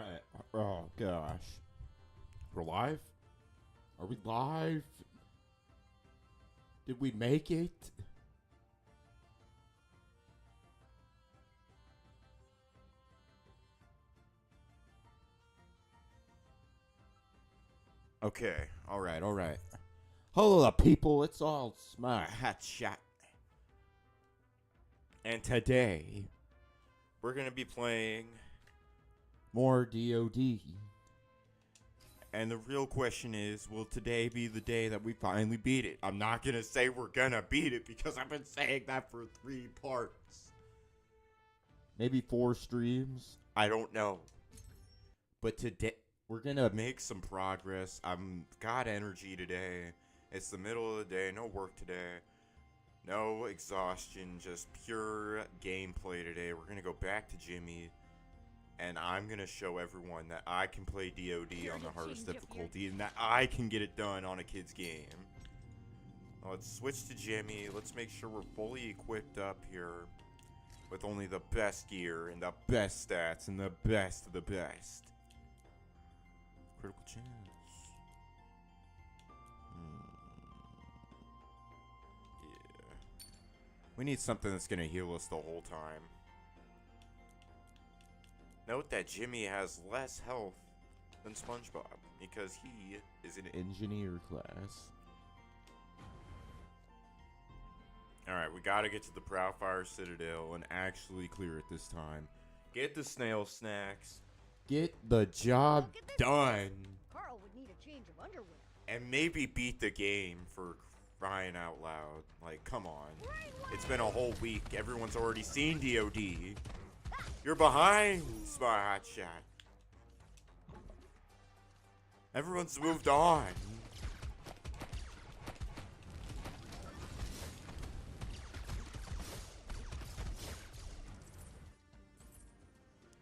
Alright. Oh, gosh. We're live? Are we live? Did we make it? Okay. Alright. Hello, people. It's all SMAW Hotshot. And today, we're going to be playing more DOD. And the real question is, will today be the day that we finally beat it? I'm not going to say we're going to beat it because I've been saying that for 3 parts. Maybe 4 streams. I don't know. But today, we're going to make some progress. I'm got energy today. It's the middle of the day. No work today. No exhaustion. Just pure gameplay today. We're going to go back to Jimmy. And I'm going to show everyone that I can play DOD on the hardest difficulty and that I can get it done on a kid's game. Let's switch to Jimmy. Let's make sure we're fully equipped up here with only the best gear and the best stats and the best of the best. Critical chance. Yeah. We need something that's going to heal us the whole time. Note that Jimmy has less health than SpongeBob because he is an engineer class. Alright, we gotta get to the Proudfire Citadel and actually clear it this time. Get the snail snacks. Get the job done. Carl would need a change of underwear. And maybe beat the game for crying out loud. Like, come on. It's been a whole week. Everyone's already seen DOD. You're behind, SMAW Hotshot. Everyone's moved on.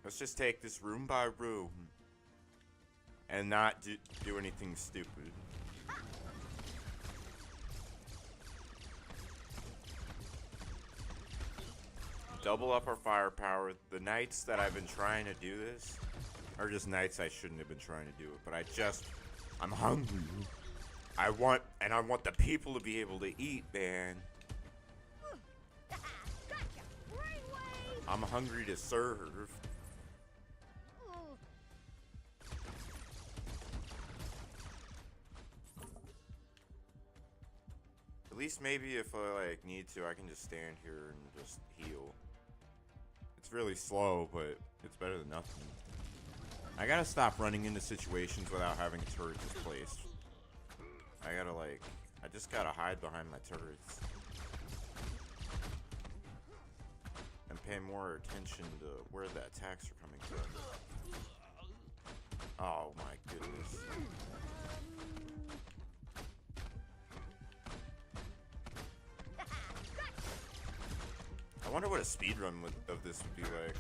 Let's just take this room by room and not do anything stupid. Double up our firepower. The nights that I've been trying to do this are just nights I shouldn't have been trying to do it, but I'm hungry. I want the people to be able to eat, man. I'm hungry to serve. At least maybe if I need to, I can just stand here and just heal. It's really slow, but it's better than nothing. I gotta stop running into situations without having a turret just placed. I just gotta hide behind my turrets. And pay more attention to where the attacks are coming from. Oh my goodness. I wonder what a speedrun of this would be like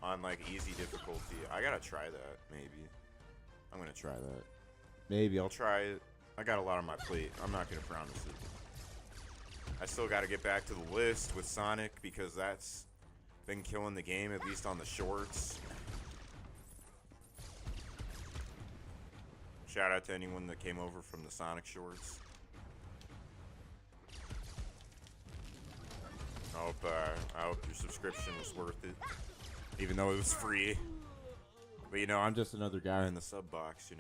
on easy difficulty. I gotta try that, maybe. I'm gonna try that. Maybe I'll try it. I got a lot on my plate. I'm not gonna promise it. I still gotta get back to the list with Sonic because that's been killing the game, at least on the shorts. Shout out to anyone that came over from the Sonic shorts. I hope your subscription was worth it, even though it was free. But I'm just another guy in the sub box,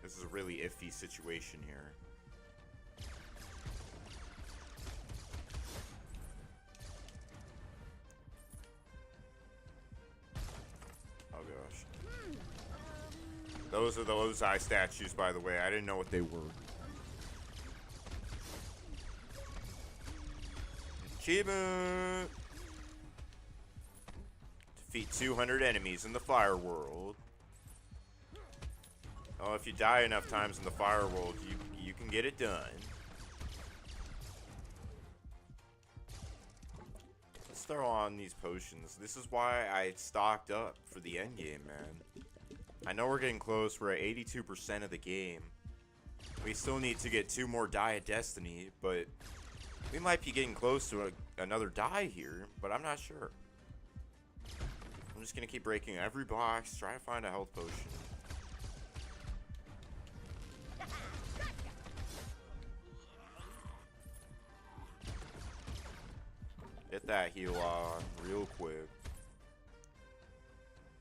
This is a really iffy situation here. Oh gosh. Those are those eye statues, by the way. I didn't know what they were. Achievement! Defeat 200 enemies in the fire world. Oh, if you die enough times in the fire world, you can get it done. throw on these potions. This is why I stocked up for the end game, man. I know we're getting close. We're at 82% of the game. We still need to get 2 more Die of Destiny, but we might be getting close to another die here, but I'm not sure. I'm just gonna keep breaking every box, try to find a health potion. Get that heal on real quick.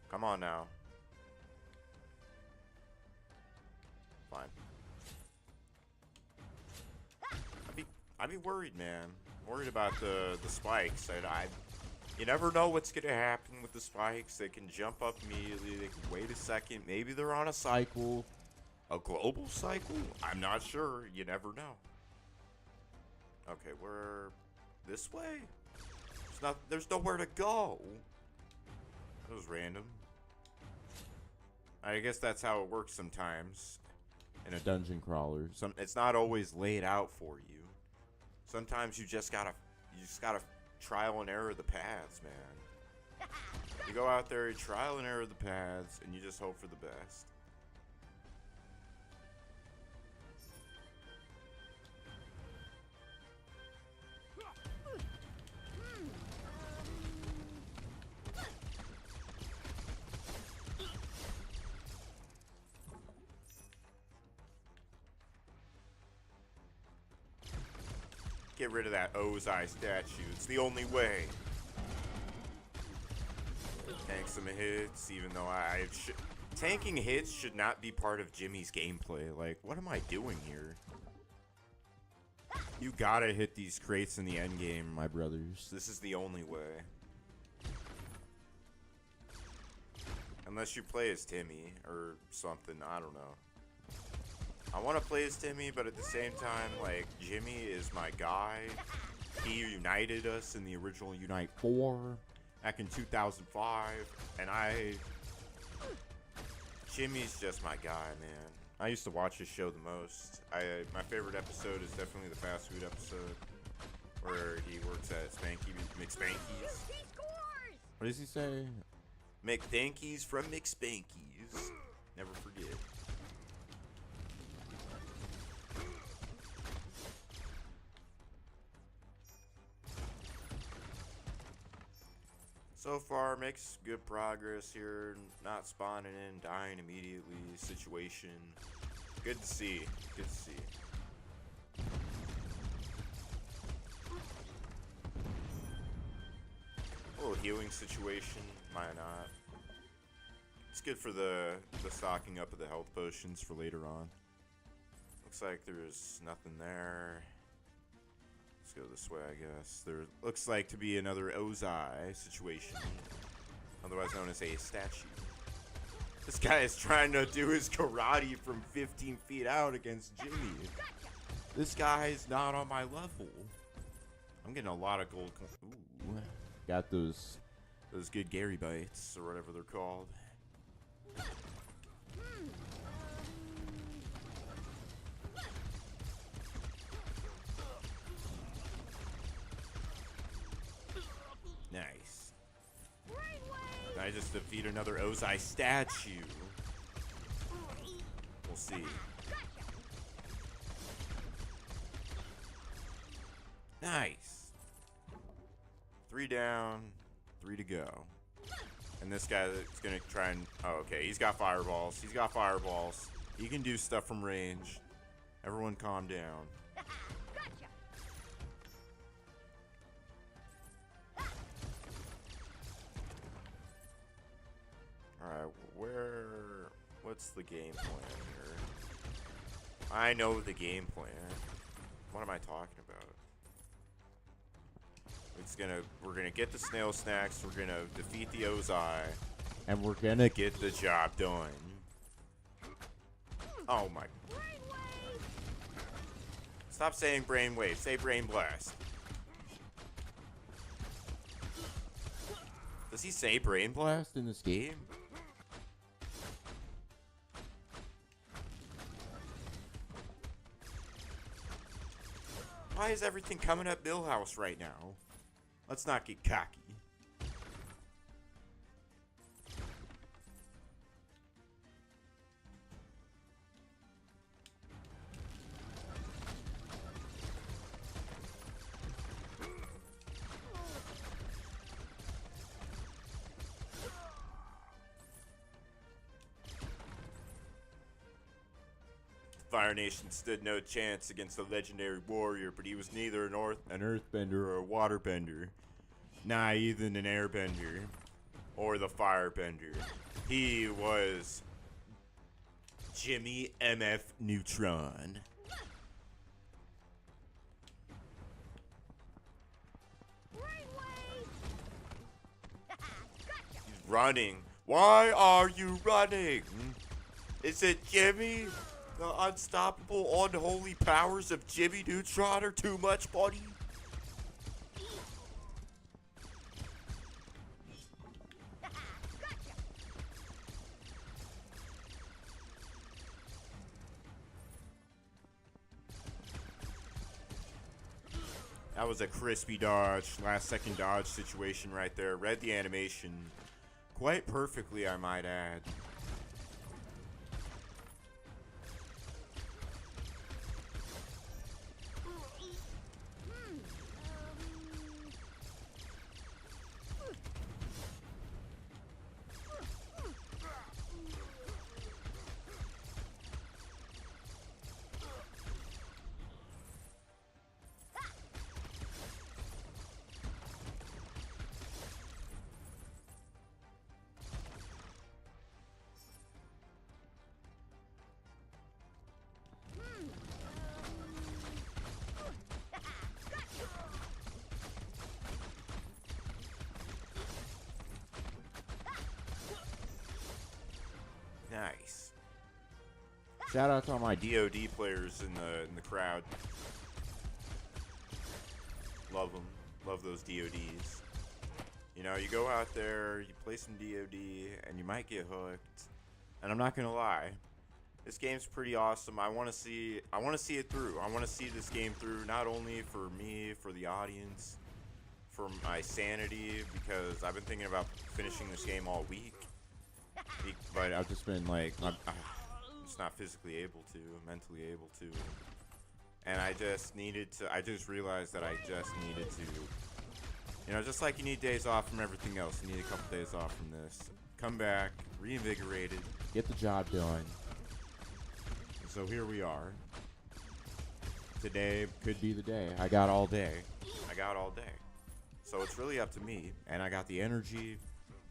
Come on now. Fine. I'd be worried, man. Worried about the spikes. You never know what's gonna happen with the spikes. They can jump up immediately. They can wait a second. Maybe they're on a cycle, a global cycle. I'm not sure. You never know. Okay, we're this way. There's nowhere to go. That was random. I guess that's how it works sometimes in a dungeon crawler. It's not always laid out for you. Sometimes you just gotta trial and error the paths, man. You go out there, you trial and error the paths, and you just hope for the best. Get rid of that Ozai statue. It's the only way. Tank some hits, even though tanking hits should not be part of Jimmy's gameplay. Like, what am I doing here? You gotta hit these crates in the end game, my brothers. This is the only way. Unless you play as Timmy or something, I don't know. I want to play as Timmy, but at the same time, like, Jimmy is my guy. He united us in the original Unite 4 back in 2005, and Jimmy's just my guy, man. I used to watch his show the most. My favorite episode is definitely the fast food episode, where he works at McSpanky's. What does he say? McThankies from McSpanky's. Never forget. So far, makes good progress here. Not spawning in, dying immediately. Situation. Good to see. Good to see. A little healing situation. Why not? It's good for the stocking up of the health potions for later on. Looks like there's nothing there. Let's go this way, I guess. There looks like to be another Ozai situation, otherwise known as a statue. This guy is trying to do his karate from 15 feet out against Jimmy. This guy is not on my level. I'm getting a lot of gold. Ooh, got those good Gary bites or whatever they're called. Nice. I just defeat another Ozai statue. We'll see. Nice. 3 down, 3 to go. And this guy that's gonna try and... Oh, okay. He's got fireballs. He's got fireballs. He can do stuff from range. Everyone calm down. Alright, what's the game plan here? I know the game plan. What am I talking about? We're gonna get the snail snacks, we're gonna defeat the Ozai, and we're gonna get the job done. Oh my. Stop saying brainwave, say brain blast. Does he say brain blast in this game? Why is everything coming at Millhouse right now? Let's not get cocky. Fire Nation stood no chance against the legendary warrior, but he was neither an earthbender or a waterbender. Nah, even an airbender. Or the firebender. He was Jimmy MF Neutron. He's running. Why are you running? Is it Jimmy? The unstoppable, unholy powers of Jimmy Neutron are too much, buddy? That was a crispy dodge, last second dodge situation right there. Read the animation quite perfectly, I might add. Nice. Shout out to all my DoD players in the crowd. Love them. Love those DoDs. You know, you go out there, you play some DoD, and you might get hooked. And I'm not gonna lie, this game's pretty awesome. I want to see it through. I want to see this game through, not only for me, for the audience, for my sanity, because I've been thinking about finishing this game all week. But I've just been like, I'm just not physically able to, mentally able to. And I just realized that I just needed to, you know, just like you need days off from everything else, you need a couple days off from this. Come back, reinvigorated, get the job done. And so here we are. Today could be the day. I got all day. So it's really up to me, and I got the energy.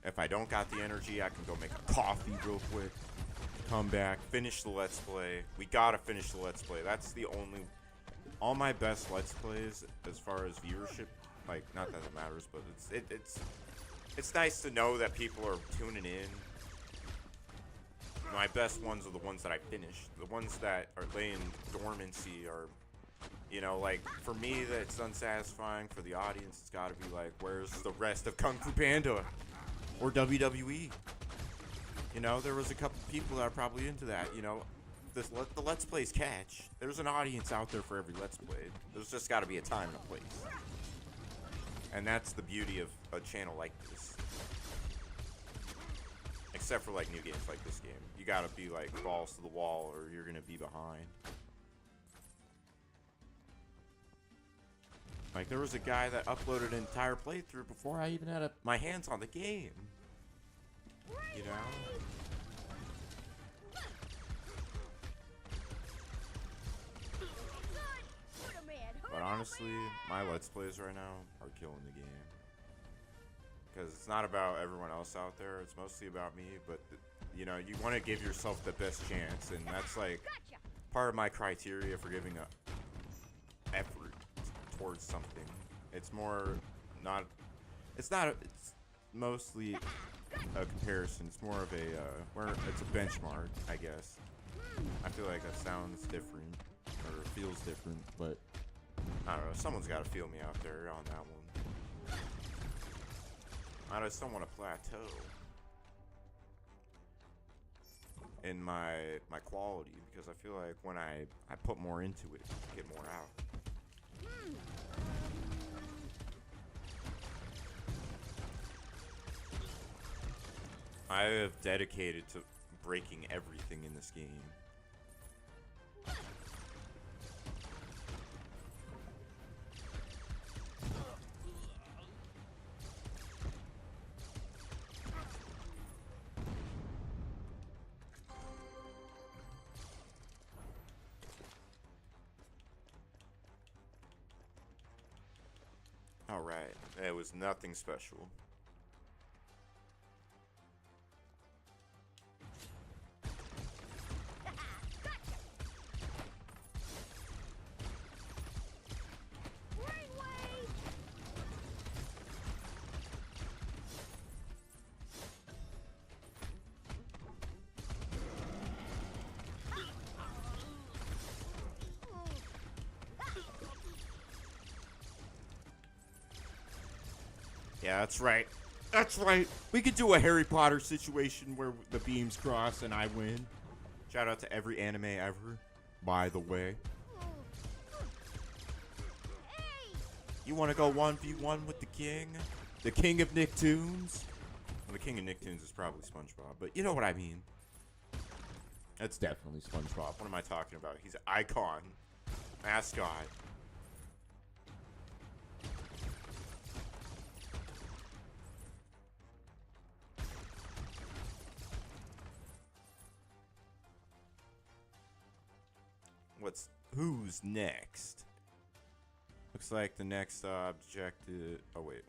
If I don't got the energy, I can go make a coffee real quick, come back, finish the Let's Play. We gotta finish the Let's Play. That's the only, all my best Let's Plays as far as viewership, like, not that it matters, but it's nice to know that people are tuning in. My best ones are the ones that I finish. The ones that are laying dormancy are, you know, like, for me, that's unsatisfying. For the audience, it's gotta be like, where's the rest of Kung Fu Panda? Or WWE. You know, there was a couple people that are probably into that. You know, the Let's Plays catch. There's an audience out there for every Let's Play. There's just got to be a time and a place. And that's the beauty of a channel like this. Except for like new games like this game. You got to be like balls to the wall or you're going to be behind. Like, there was a guy that uploaded an entire playthrough before I even had my hands on the game. You know? But honestly, my Let's Plays right now are killing the game. Because it's not about everyone else out there, it's mostly about me, but, you know, you want to give yourself the best chance, and that's, like, part of my criteria for giving a effort towards something. It's more not, it's mostly a comparison. It's more of a, it's a benchmark, I guess. I feel like that sounds different, or feels different, but I don't know, someone's got to feel me out there on that one. I just don't want to plateau in my quality, because I feel like when I put more into it, I get more out. I have dedicated to breaking everything in this game. Alright, it was nothing special. Yeah, that's right. That's right. We could do a Harry Potter situation where the beams cross and I win. Shout out to every anime ever, by the way. You want to go 1v1 with the king? The king of Nicktoons? Well, the king of Nicktoons is probably SpongeBob, but you know what I mean. That's definitely SpongeBob. What am I talking about? He's an icon. Mascot. Who's next? Looks like the next objective. Oh wait.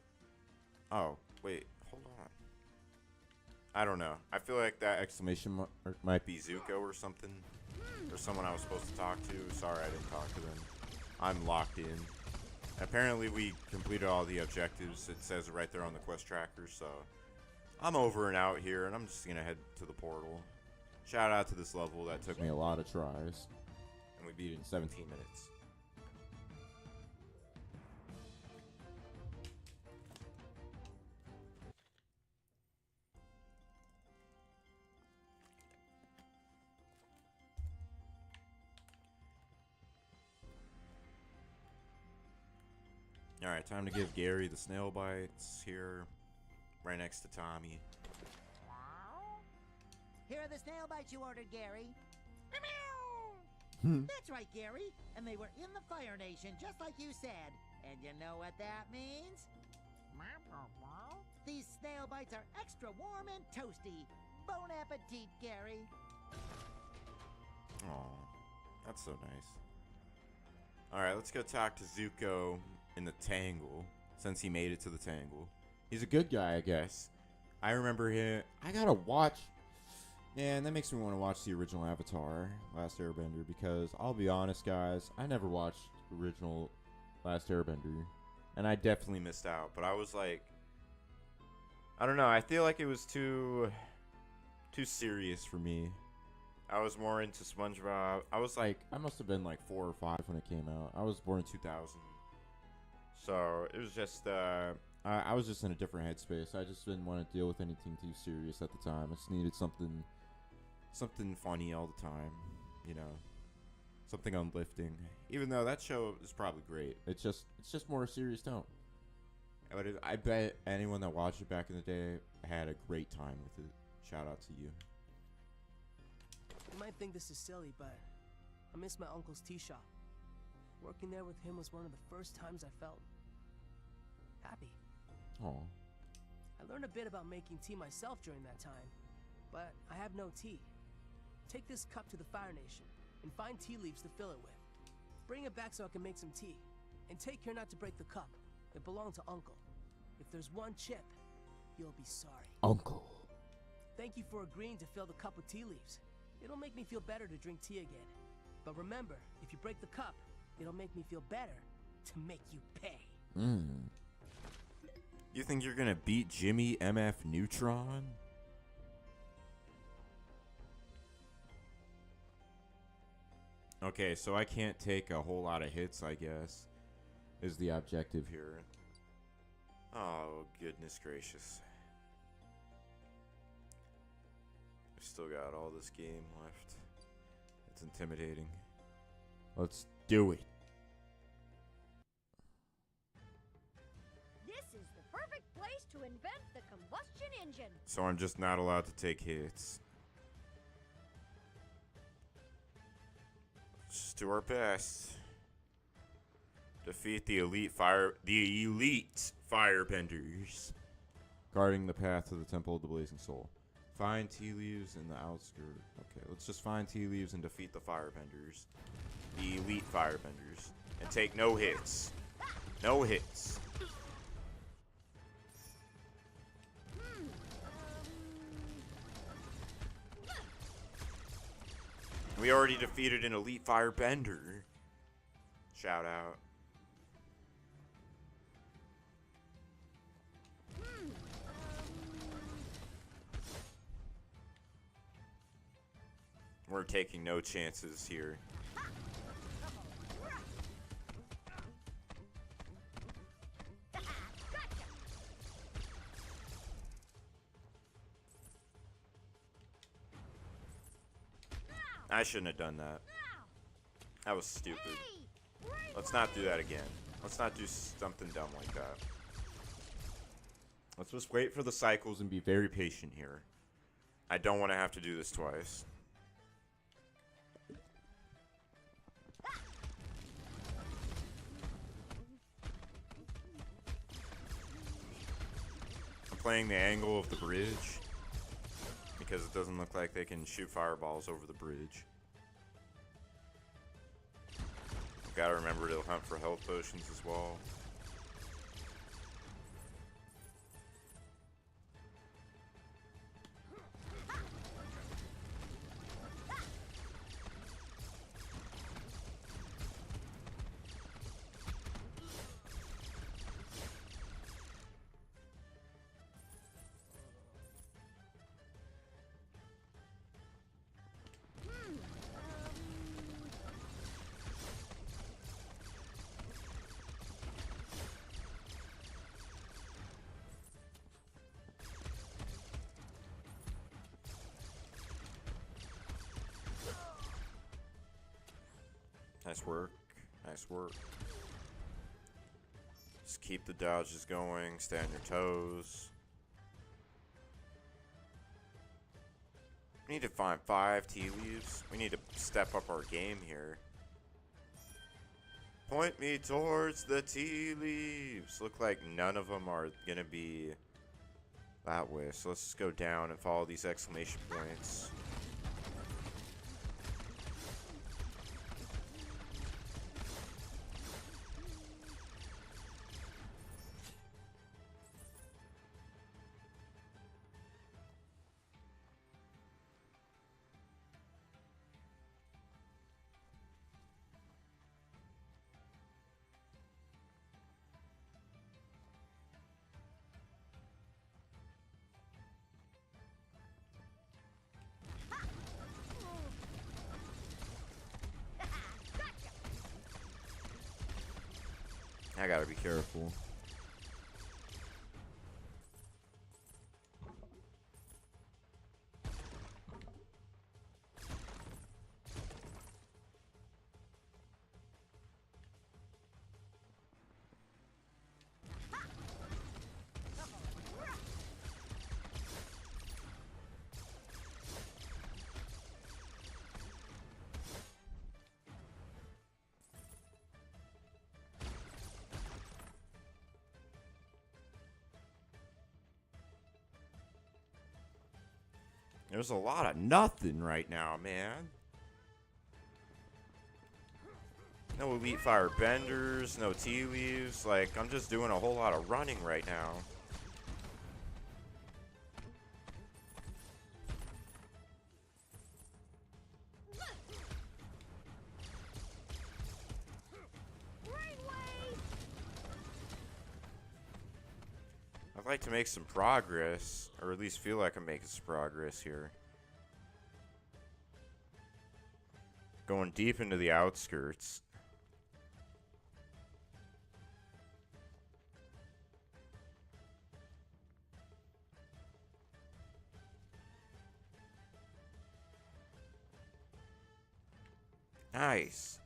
Oh wait. Hold on. I don't know. I feel like that exclamation mark might be Zuko or something, or someone I was supposed to talk to. Sorry, I didn't talk to them. I'm locked in. Apparently, we completed all the objectives. It says it right there on the quest tracker. So I'm over and out here, and I'm just gonna head to the portal. Shout out to this level that took me a lot of tries. We beat it in 17 minutes. Alright, time to give Gary the snail bites here, right next to Tommy. Here are the snail bites you ordered, Gary. That's right, Gary. And they were in the Fire Nation, just like you said. And you know what that means? These snail bites are extra warm and toasty. Bon appetit, Gary. Aw, that's so nice. Alright, let's go talk to Zuko in the Tangle, since he made it to the Tangle. He's a good guy, I guess. I remember him. I gotta watch. Man, that makes me want to watch the original Avatar, Last Airbender, because I'll be honest, guys, I never watched the original Last Airbender, and I definitely missed out. But I was like, I don't know, I feel like it was too serious for me. I was more into SpongeBob. I was like, I must have been like 4 or 5 when it came out. I was born in 2000, so it was just I was just in a different headspace. I just didn't want to deal with anything too serious at the time. I just needed something funny all the time, you know, something uplifting. Even though that show is probably great, it's just more a serious tone. But I bet anyone that watched it back in the day had a great time with it. Shout out to you. You might think this is silly, but I miss my uncle's tea shop. Working there with him was one of the first times I felt happy. Oh. I learned a bit about making tea myself during that time, but I have no tea. Take this cup to the Fire Nation and find tea leaves to fill it with. Bring it back so I can make some tea. And take care not to break the cup. It belonged to Uncle. If there's one chip, you'll be sorry. Uncle. Thank you for agreeing to fill the cup with tea leaves. It'll make me feel better to drink tea again. But remember, if you break the cup, it'll make me feel better to make you pay. You think you're gonna beat Jimmy MF Neutron? Okay, so I can't take a whole lot of hits, I guess, is the objective here. Oh, goodness gracious. I've still got all this game left. It's intimidating. Let's do it. This is the perfect place to invent the combustion engine. So I'm just not allowed to take hits. Just do our best. Defeat the elite firebenders. Guarding the path to the Temple of the Blazing Soul. Find tea leaves in the outskirts. Okay, let's just find tea leaves and defeat the firebenders. The elite firebenders. And take no hits. No hits. We already defeated an elite firebender. Shout out. We're taking no chances here. I shouldn't have done that. That was stupid. Let's not do that again. Let's not do something dumb like that. Let's just wait for the cycles and be very patient here. I don't want to have to do this twice. I'm playing the angle of the bridge because it doesn't look like they can shoot fireballs over the bridge. Gotta remember to hunt for health potions as well. Nice work. Nice work. Just keep the dodges going. Stay on your toes. We need to find 5 tea leaves. We need to step up our game here. Point me towards the tea leaves. Look like none of them are going to be that way. So let's just go down and follow these exclamation points. I gotta be careful. There's a lot of nothing right now, man. No elite firebenders, no tea leaves. Like, I'm just doing a whole lot of running right now. I'd like to make some progress, or at least feel like I'm making some progress here. Going deep into the outskirts. Nice.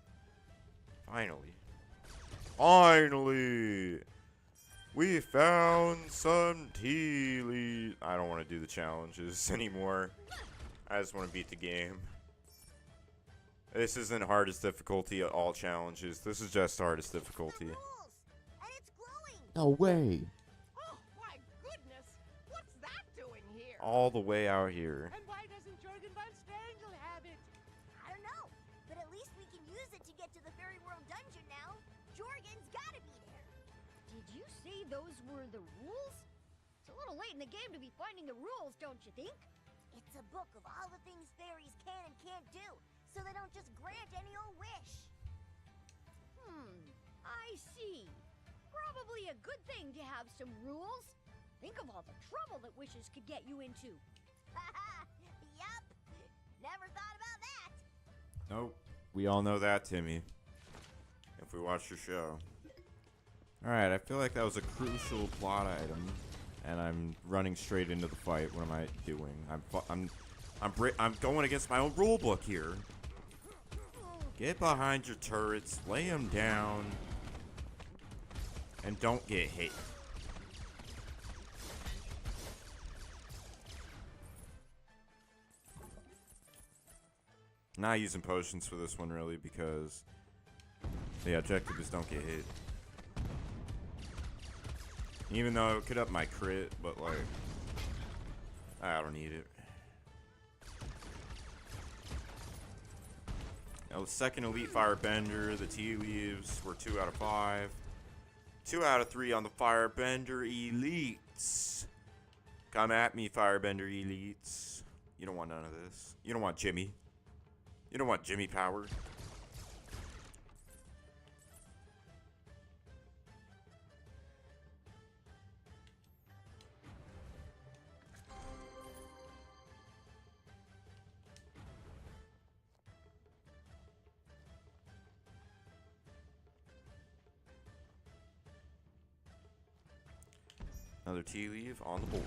Finally. Finally! We found some tea leaves. I don't want to do the challenges anymore. I just want to beat the game. This isn't hardest difficulty at all challenges. This is just hardest difficulty. No way. Oh my goodness! What's that doing here? All the way out here. And why doesn't Jorgen von Strangle have it? I don't know, but at least we can use it to get to the Fairy World dungeon now. Jorgen's gotta be there. Did you say those were the rules? It's a little late in the game to be finding the rules, don't you think? It's a book of all the things fairies can and can't do. so they don't just grant any old wish. I see. Probably a good thing to have some rules. Think of all the trouble that wishes could get you into. Yup. Never thought about that. Nope. We all know that, Timmy. If we watch your show. Alright, I feel like that was a crucial plot item. And I'm running straight into the fight. What am I doing? I'm going against my own rule book here. Get behind your turrets, lay them down, and don't get hit. Not using potions for this one really because the objective is don't get hit. Even though it could up my crit, but like I don't need it. Now the second elite firebender, the tea leaves were 2 out of 5. 2 out of 3 on the firebender elites. Come at me, firebender elites. You don't want none of this. You don't want Jimmy. You don't want Jimmy power. Another tea leaf on the board.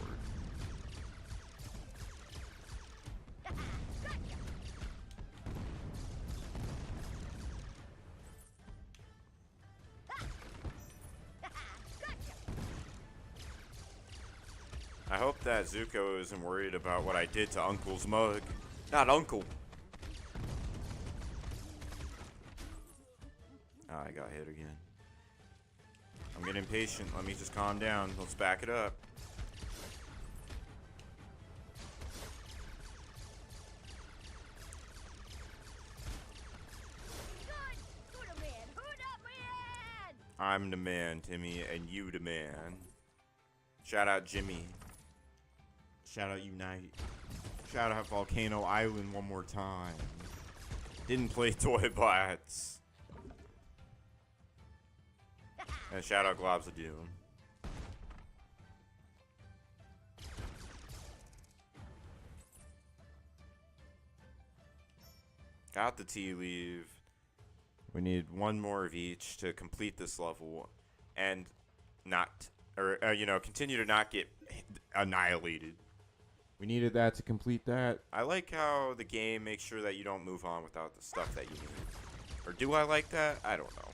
I hope that Zuko isn't worried about what I did to Uncle's mug. Not Uncle. Oh, I got hit again. I'm getting impatient. Let me just calm down. Let's back it up. I'm the man, Timmy, and you the man. Shout out Jimmy. Shout out Unite. Shout out Volcano Island one more time. Didn't play Toy Bots. And shout out Globs of Doom. Got the tea leaf. We need one more of each to complete this level and not, or continue to not get annihilated. We needed that to complete that. I like how the game makes sure that you don't move on without the stuff that you need. Or do I like that? I don't know.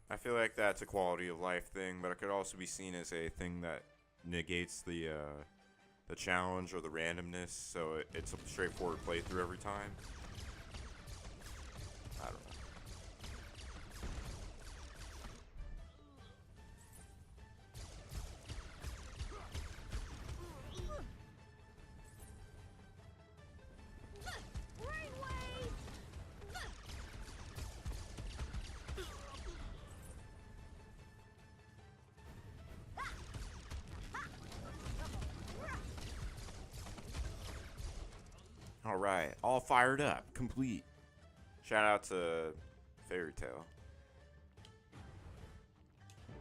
I feel like that's a quality of life thing, but it could also be seen as a thing that negates the challenge or the randomness, so it's a straightforward playthrough every time. I don't know. Alright, all fired up, complete. Shout out to Fairy Tale.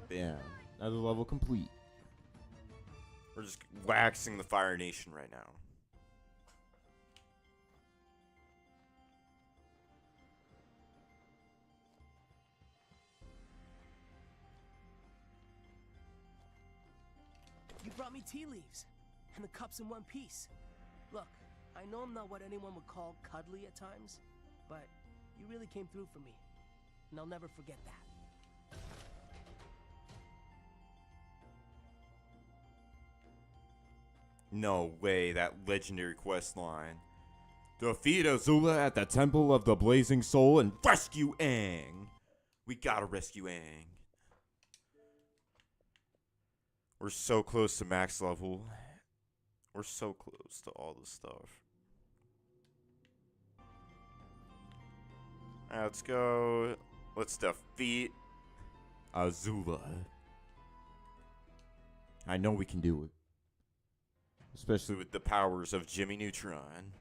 Bam, another level complete. We're just waxing the Fire Nation right now. You brought me tea leaves and the cups in one piece. Look, I know I'm not what anyone would call cuddly at times, but you really came through for me, and I'll never forget that. No way, that legendary quest line. Defeat Azula at the Temple of the Blazing Soul and rescue Aang. We gotta rescue Aang. We're so close to max level. We're so close to all this stuff. Alright, let's go. Let's defeat Azula. I know we can do it. Especially with the powers of Jimmy Neutron.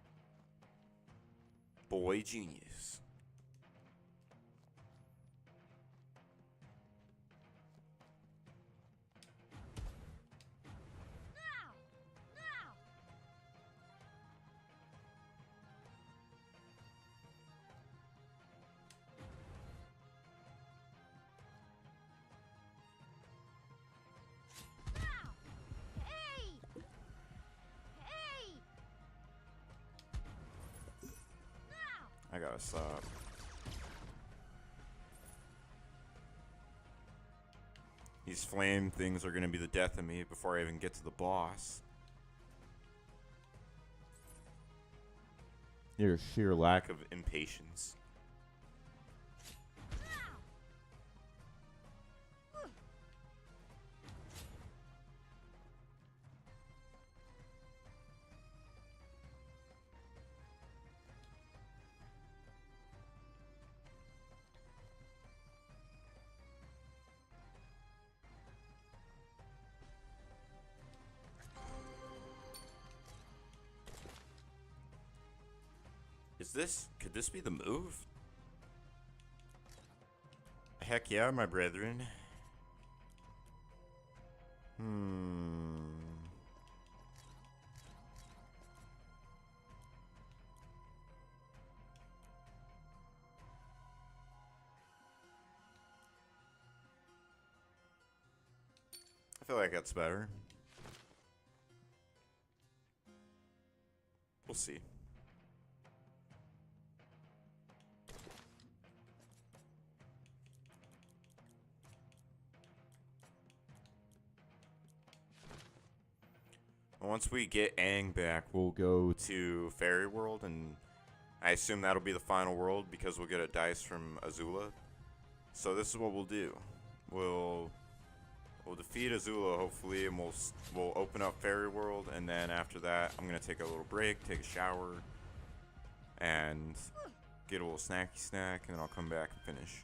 Boy genius. Now! Now! Now! Hey! Hey! Now! I gotta stop. These flame things are gonna be the death of me before I even get to the boss. Your sheer lack of impatience. Could this be the move? Heck yeah, my brethren. I feel like that's better. We'll see. Once we get Aang back, we'll go to Fairy World, and I assume that'll be the final world because we'll get a dice from Azula. So this is what we'll do. We'll defeat Azula hopefully, and we'll open up Fairy World, and then after that, I'm gonna take a little break, take a shower, and get a little snacky snack, and then I'll come back and finish.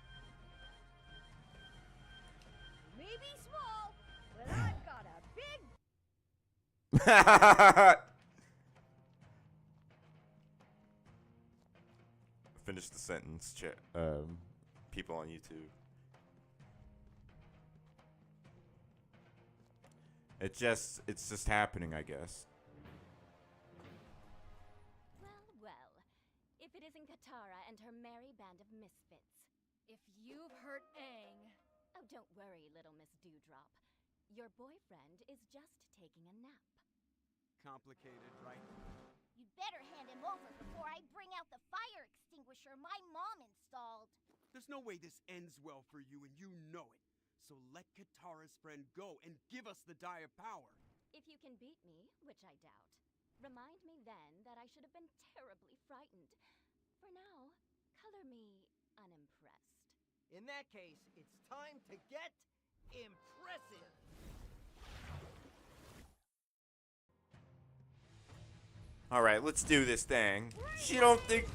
Maybe small, but I've got a big. Finish the sentence, people on YouTube. It's just happening, I guess. Well, if it isn't Katara and her merry band of misfits. If you've hurt Aang, Oh, don't worry, little Miss Dewdrop. Your boyfriend is just taking a nap. Complicated, right? You'd better hand him over before I bring out the fire extinguisher my mom installed. There's no way this ends well for you, and you know it. So let Katara's friend go and give us the Die of Power. If you can beat me, which I doubt, remind me then that I should have been terribly frightened. For now, color me unimpressed. In that case, it's time to get impressive. All right, let's do this thing. She don't think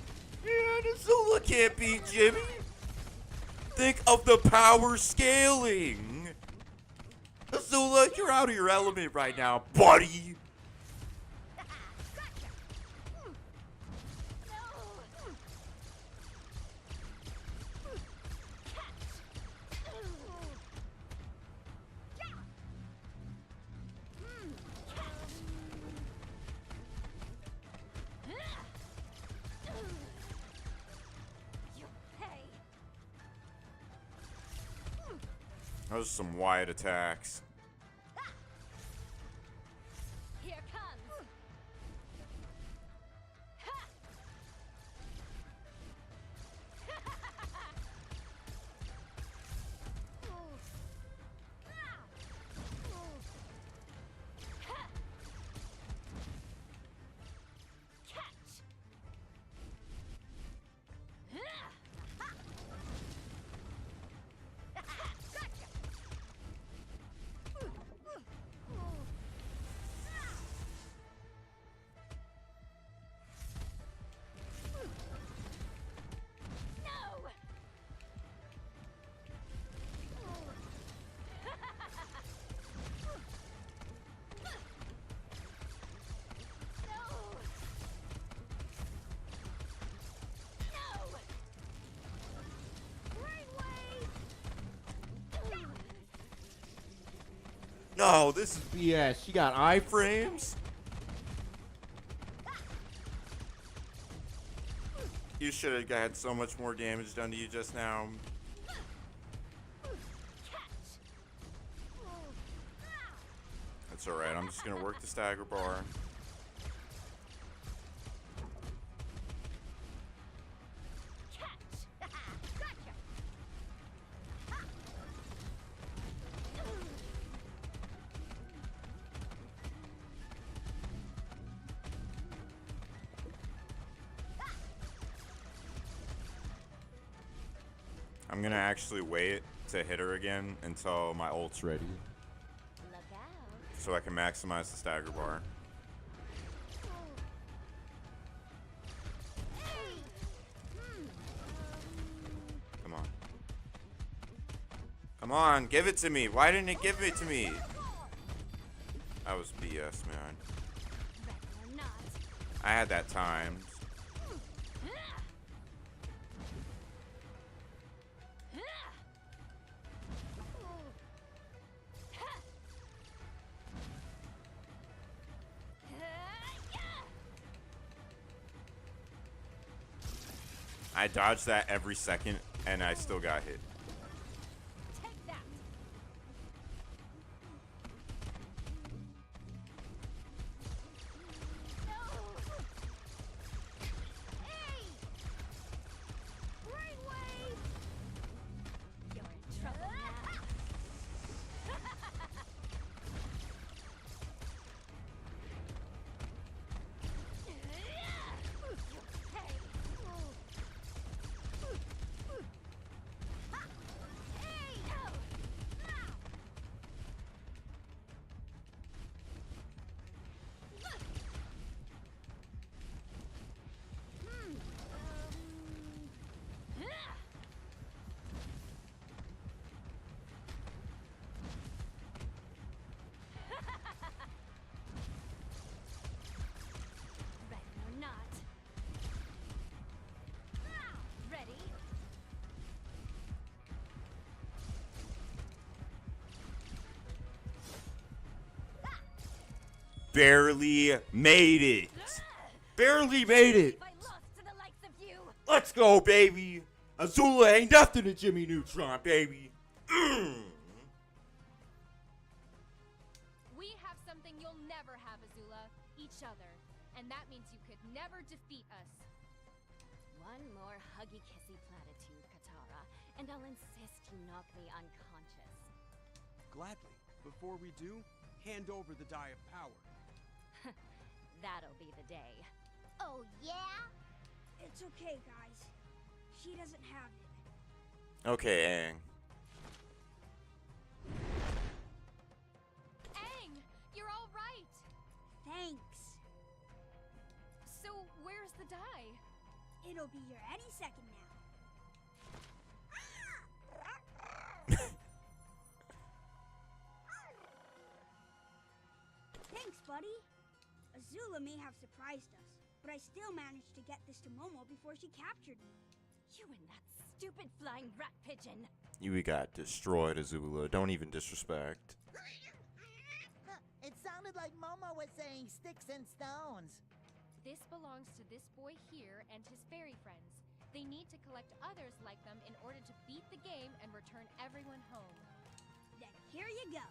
Azula can't beat Jimmy. Think of the power scaling. Azula, you're out of your element right now, buddy. Those are some wide attacks. Here comes. No, this is BS. She got iframes? You should have got so much more damage done to you just now. That's alright, I'm just gonna work the stagger bar. I'm gonna actually wait to hit her again until my ult's ready. Look out. So I can maximize the stagger bar. Come on. Come on, give it to me. Why didn't it give it to me? That was BS, man. Ready or not. I had that timed. I dodged that every second, and I still got hit. Take that. Hey! Brainwave! You're in trouble now. Ready or not. Ready? Barely made it. Barely made it. If I lost to the likes of you. Let's go, baby. Azula ain't nothing to Jimmy Neutron, baby. We have something you'll never have, Azula. Each other. And that means you could never defeat us. One more huggy-kissy platitude, Katara, and I'll insist you knock me unconscious. Gladly. Before we do, hand over the Die of Power. That'll be the day. Oh, yeah? It's okay, guys. She doesn't have it. Okay, Aang. Aang, you're all right. Thanks. So where's the die? It'll be here any second now. Thanks, buddy. Azula may have surprised us, but I still managed to get this to Momo before she captured me. You and that stupid flying rat pigeon. You got destroyed, Azula. Don't even disrespect. It sounded like Momo was saying sticks and stones. This belongs to this boy here and his fairy friends. They need to collect others like them in order to beat the game and return everyone home. Then here you go.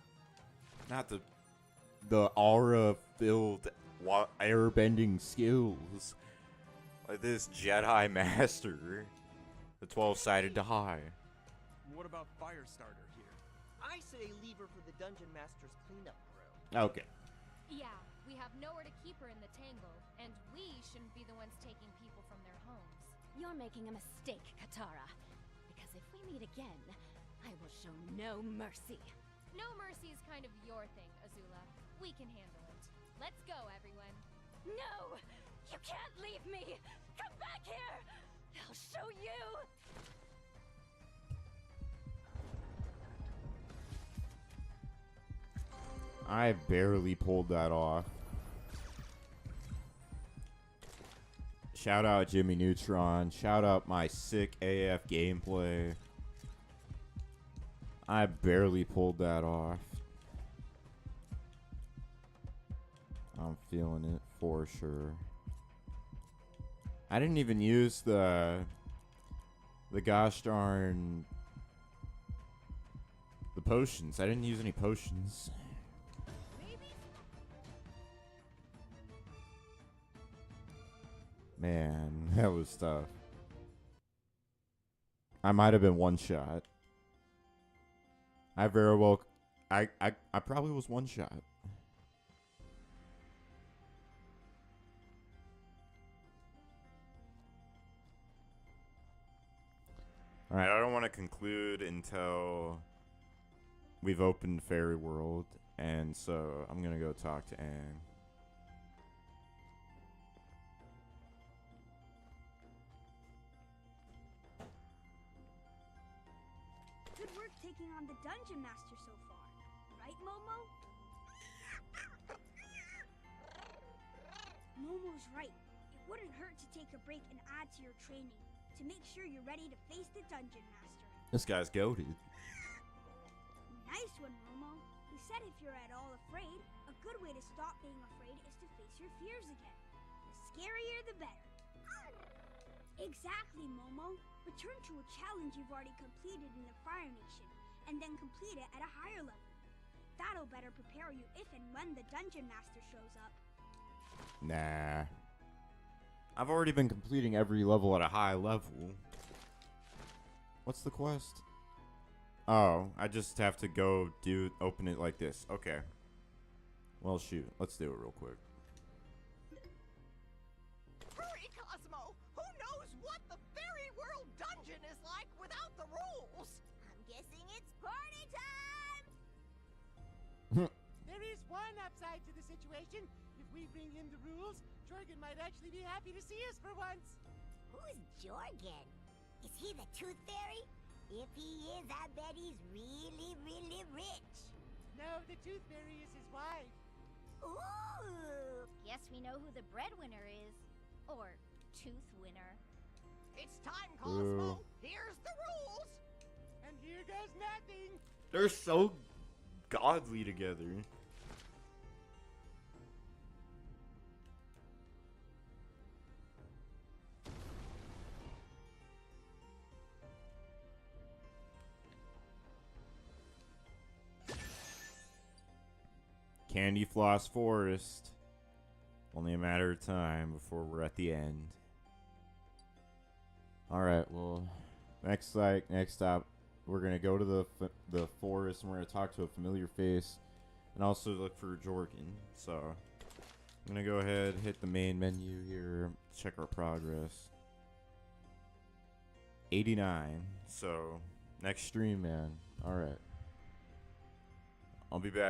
Not the aura-filled airbending skills. Like this Jedi Master. The 12-sided die. What about Firestarter here? I say leave her for the Dungeon Master's cleanup room. Okay. Yeah, we have nowhere to keep her in the tangle, and we shouldn't be the ones taking people from their homes. You're making a mistake, Katara. Because if we meet again, I will show no mercy. No mercy is kind of your thing, Azula. We can handle it. Let's go, everyone. No! You can't leave me! Come back here! I'll show you! I barely pulled that off. Shout out Jimmy Neutron. Shout out my sick AF gameplay. I barely pulled that off. I'm feeling it for sure. I didn't even use the gosh darn the potions. I didn't use any potions. Man, that was tough. I might have been one shot. I very well I probably was one shot. Alright, I don't want to conclude until we've opened Fairy World, and so I'm gonna go talk to Anne. Good work taking on the Dungeon Master so far. Right, Momo? Momo's right. It wouldn't hurt to take a break and add to your training to make sure you're ready to face the Dungeon Master. This guy's goated. Nice one, Momo. You said if you're at all afraid, a good way to stop being afraid is to face your fears again. The scarier, the better. Exactly, Momo. Return to a challenge you've already completed in the Fire Nation, and then complete it at a higher level. That'll better prepare you if and when the Dungeon Master shows up. Nah. I've already been completing every level at a high level. What's the quest? Oh, I just have to go open it like this. Okay. Well, shoot. Let's do it real quick. Hurry, Cosmo! Who knows what the Fairy World Dungeon is like without the rules? I'm guessing it's party time! There is one upside to the situation. If we bring in the rules, Jorgen might actually be happy to see us for once. Who's Jorgen? Is he the Tooth Fairy? If he is, I bet he's really, really rich. No, the Tooth Fairy is his wife. Ooh! Guess we know who the breadwinner is. Or tooth winner. It's time, Cosmo! Ooh. Here's the rules! And here goes nothing. They're so godly together. Candy Floss Forest. Only a matter of time before we're at the end. Alright, well, next stop, we're going to go to the forest and we're going to talk to a familiar face and also look for Jorgen. So, I'm going to go ahead, hit the main menu here, check our progress. 89. So, next stream, man. Alright. I'll be back.